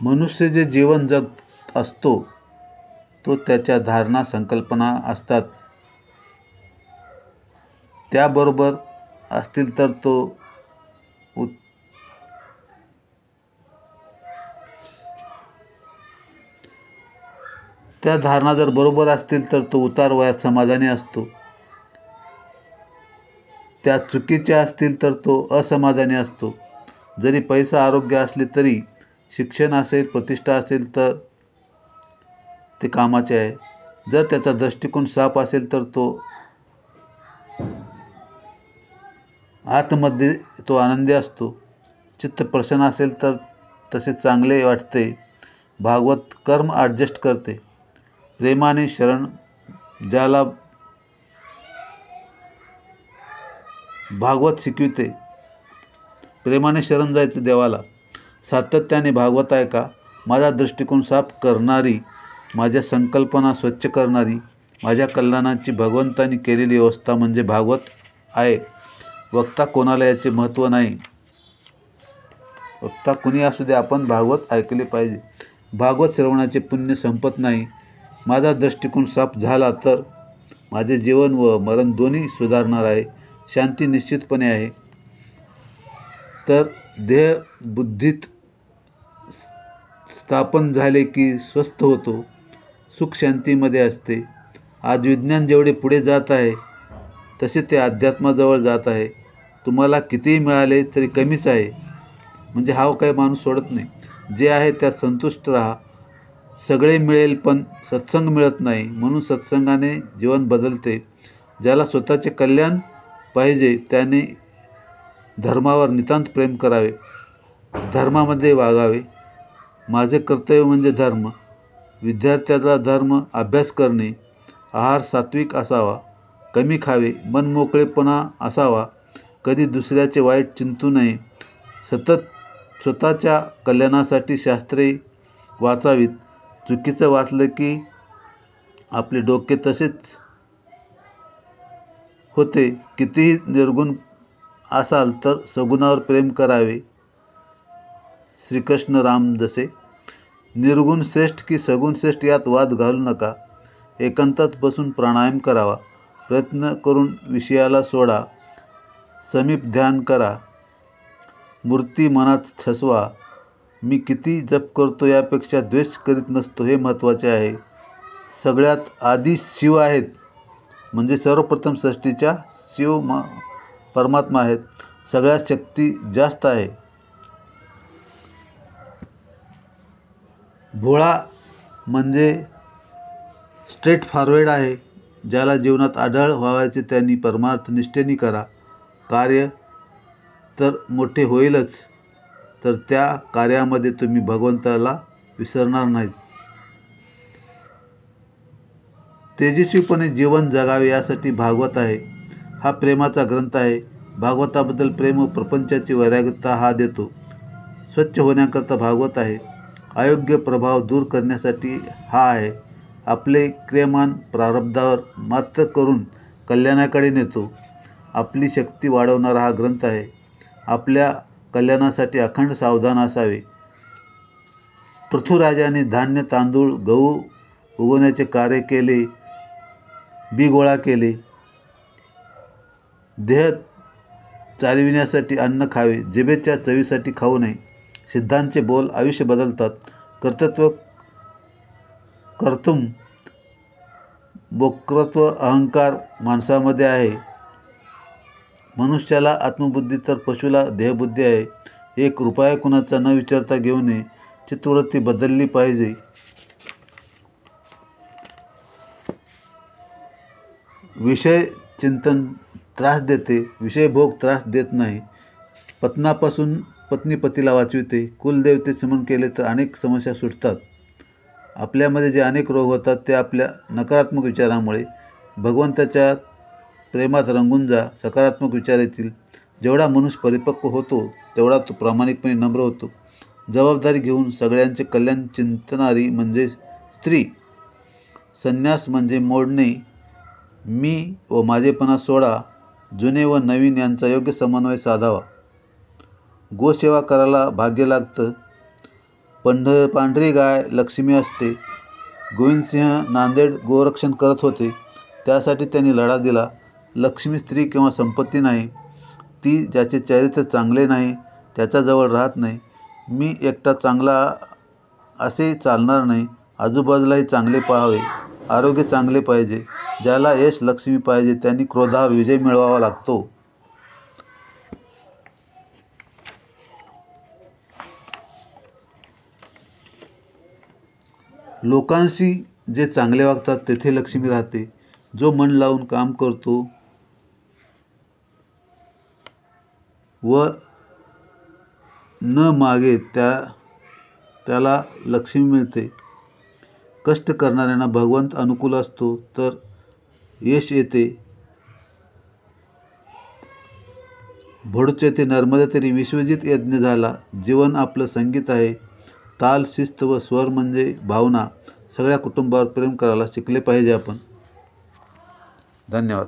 मनुष्य जे जीवन जगत असतो तो त्याच्या धारणा संकल्पना असतात त्याबरोबर असतील तर तो त्या धारणा जर बरोबर असतील तर तो उतार वयात समाधानी असतो, त्या चुकीच्या असतील तर तो असमाधानी असतो. जरी पैसा आरोग्य असले तरी शिक्षण असेल प्रतिष्ठा असेल तर ते कामाचे आहे. जर त्याचा दृष्टिकोन साफ असेल तर तो आतमध्ये तो आनंदी असतो. चित्त प्रसन्न असेल तर तसे चांगले वाटते. भागवत कर्म ॲडजस्ट करते. प्रेमाने शरण ज्याला भागवत शिकविते. प्रेमाने शरण जायचं देवाला. सातत्याने भागवत ऐका. माझा दृष्टिकोन साफ करणारी, माझ्या संकल्पना स्वच्छ करणारी, माझ्या कल्याणाची भगवंतांनी केलेली व्यवस्था म्हणजे भागवत आहे. वक्ता कोणाला याचे महत्त्व नाही. वक्ता कुणी असू दे, आपण भागवत ऐकले पाहिजे. भागवत श्रवणाचे पुण्य संपत नाही. माझा दृष्टिकोन साफ झाला तर माझे जीवन व मरण दोन्ही सुधारणार आहे. शांती निश्चितपणे आहे. तर देह बुद्धीत स्थापन झाले की स्वस्थ होतो. सुख शांतीमध्ये असते. आज विज्ञान जेवढे पुढे जात आहे तसे ते अध्यात्माजवळ जात आहे. तुम्हाला कितीही मिळाले तरी कमीच आहे. म्हणजे हा काही माणूस सोडत नाही. जे आहे त्यात संतुष्ट राहा. सगळे मिळेल पण सत्संग मिळत नाही. म्हणून सत्संगाने जीवन बदलते. ज्याला स्वतःचे कल्याण पाहिजे त्याने धर्मावर नितांत प्रेम करावे. धर्मामध्ये वागावे. माझे कर्तव्य म्हणजे धर्म. विद्यार्थ्याचा धर्म अभ्यास करणे. आहार सात्विक असावा. कमी खावे. मनमोकळेपणा असावा. कधी दुसऱ्याचे वाईट चिंतू नये. सतत स्वतःच्या कल्याणासाठी शास्त्रे वाचावीत. चुकीचं वाचलं की आपले डोके तसेच होते. कितीही निर्गुण असाल तर सगुणावर प्रेम करावे. श्रीकृष्ण राम जसे. निर्गुण श्रेष्ठ की सगुण श्रेष्ठ यात वाद घालू नका. एकांतात बसून प्राणायाम करावा. प्रयत्न करून विषयाला सोडा. समीप ध्यान करा. मूर्ती मनात ठसवा. मी किती जप करतो यापेक्षा द्वेष करीत नसतो हे महत्त्वाचे आहे. सगळ्यात आधी शिव आहेत. म्हणजे सर्वप्रथम सृष्टीच्या शिव परमात्मा आहेत. सगळ्यात शक्ती जास्त आहे. भोळा म्हणजे स्ट्रेट फॉरवर्ड आहे. ज्याला जीवनात आढळ व्हावायचे त्यांनी परमार्थ निष्ठेने करा. कार्य तर मोठे होईलच, तर त्या कार्यामध्ये तुम्ही भगवंताला विसरणार नाहीत. तेजस्वीपणे जीवन जगावे यासाठी भागवत आहे. हा प्रेमाचा ग्रंथ आहे. भागवताबद्दल प्रेम व प्रपंचाची वैराग्यता हा देतो. स्वच्छ होण्याकरता भागवत आहे. अयोग्य प्रभाव दूर करण्यासाठी हा आहे. आपले क्रियमान प्रारब्धावर मात करून कल्याणाकडे नेतो. आपली शक्ती वाढवणारा हा ग्रंथ आहे. आपल्या कल्याणासाठी अखंड सावधान असावे. पृथ्वीराजाने धान्य तांदूळ गहू उगवण्याचे कार्य केले. बी गोळा केले. देह चालविण्यासाठी अन्न खावे. जिभेच्या चवीसाठी खाऊ नये. सिद्धांचे बोल आयुष्य बदलतात. कर्तृत्व कर्तुम बोक्रत्व अहंकार माणसामध्ये आहे. मनुष्याला आत्मबुद्धी तर पशुला देहबुद्धी आहे. एक रुपया कुणाचा न विचारता घेऊ नये. चित्तवृत्ती बदलली पाहिजे. विषय चिंतन त्रास देते. विषयभोग त्रास देत नाही. पत्नापासून पत्नी पतीला वाचविते. कुलदेवते स्मरण केले तर अनेक समस्या सुटतात. आपल्यामध्ये जे अनेक रोग होतात ते आपल्या नकारात्मक विचारामुळे. भगवंताच्या प्रेमात रंगून जा. सकारात्मक विचार येतील. जेवढा मनुष्य परिपक्व होतो तेवढा तो प्रामाणिकपणे नम्र होतो. जबाबदारी घेऊन सगळ्यांचे कल्याण चिंतणारी म्हणजे स्त्री. संन्यास म्हणजे मोडणे. मी व माझेपणा सोडा. जुने व नवीन यांचा योग्य समन्वय साधावा. गोसेवा करायला भाग्य लागतं पांढरी गाय लक्ष्मी असते. गोविंदसिंह नांदेड गोरक्षण करत होते. त्यासाठी त्यांनी लढा दिला. लक्ष्मी स्त्री किंवा संपत्ती नाही, ती ज्याचे चरित्र चांगले नाही त्याच्याजवळ राहत नाही. मी एकटा चांगला असे चालणार नाही, आजूबाजूलाही चांगले पाहावे, आरोग्य चांगले पाहिजे. ज्याला यश लक्ष्मी पाहिजे त्यांनी क्रोधावर विजय मिळवावा लागतो. लोकांशी जे चांगले वागतात तेथे लक्ष्मी राहते. जो मन लावून काम करतो व न मागे त्याला लक्ष्मी मिळते. कष्ट करणाऱ्यांना भगवंत अनुकूल असतो तर यश येते. भडूच येथे नर्मदा तरी विश्वजित यज्ञ झाला. जीवन आपलं संगीत आहे. ताल, शिस्त व स्वर म्हणजे भावना. सगळ्या कुटुंबावर प्रेम करायला शिकले पाहिजे आपण. धन्यवाद.